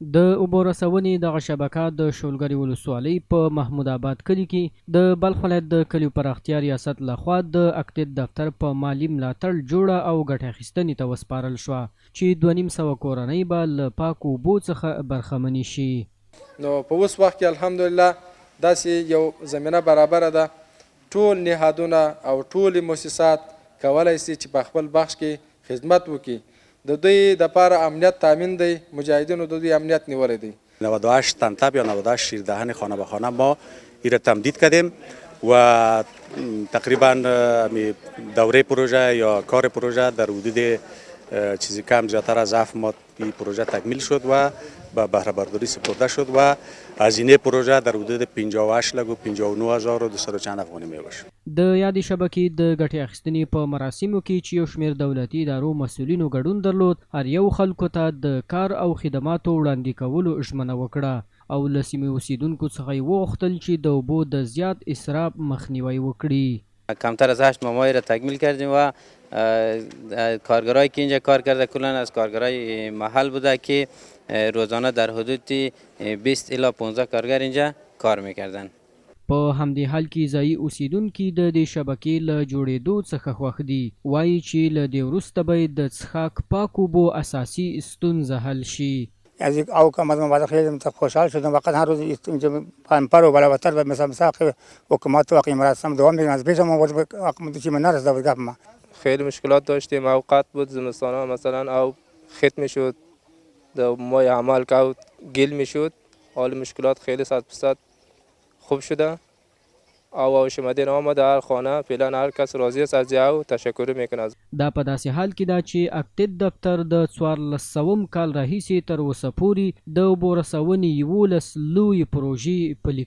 د اوبو رسونې دغه شبکه د شولګرې ولسوالۍ په محمود آباد کلي کې د بلخ ولایت د کلیو پراختیا ریاست لخوا د اکتیت دفتر په مالي ملاتړ جوړه او ګټه اخیستنې ته وسپارل شوه چې 2500 کورنۍ به له پاکو اوبو څخه برخمنې شي. نو په اوس وخت کې الحمدلله داسې یو زمینه برابره ده، ټول نهادونه او ټول مؤسسات کولی شي چې په خپل بخش کې خدمت وکړي. د دوی دپاره امنیت تامین دی، مجاهدینو د دوی امنیت نیولی دی. 98 تنتب یا 98 شیردهن خانه به خانه ما این را تمدید کردیم و تقریبا دوره پروژه یا کار پروژه در حدود چیزی کم زیادتر از 7 ماه این پروژه تکمیل شد و به بهره برداری سپرده شد و هزینه پروژه در حدود 58 لک و 59,200 چند افغاني میوه. د یادې شبکې د ګټې اخیستنې په مراسمو کې چې یو شمېر دولتي ادارو مسؤلینو ګډون درلود، هر یو خلکو ته د کار او خدماتو وړاندې کولو ژمنه وکړه او له سیمې اوسیدونکو څخه یې وغوښتل چې د اوبو د زیات اسراف مخنیوی وکړي. کمتر از 8 ماه را تکمیل کردیم و کارگرایی که اینجا کار کرده کلا از کارگرای محل بوده که روزانه در حدود 20 الی 15 کارگر اینجا کار میکردن. په همدې حال کې ځایي اوسیدونکي د دې شبکې له جوړېدو څخه خوښ دي. وایي چې له دې وروسته به د څښاک پاکو اوبو اساسي ستونزه حل شي. از یک او که من خیلی خوشحال شدم. واقعا هر روز اینجا پنپر و بلوتر و مثلا مساق حکومت واقعی مراسم دوام میگن از پیشم آورد چی من نرسیده بود. گفت ما خیلی مشکلات داشتیم، اوقات بود زمستان ها مثلا او خط میشد، مای عمل که گل میشد. حال مشکلات خیلی 100% خوب شده. او شمدین آمده هر خانه فعلا هر کس راضی است از او تشکر میکنه. دا په داسې حال کې ده چې اکتیت دفتر د 1400 کال راهیسې تر اوسه پورې د اوبو رسونې 11 لویې پروژې پلي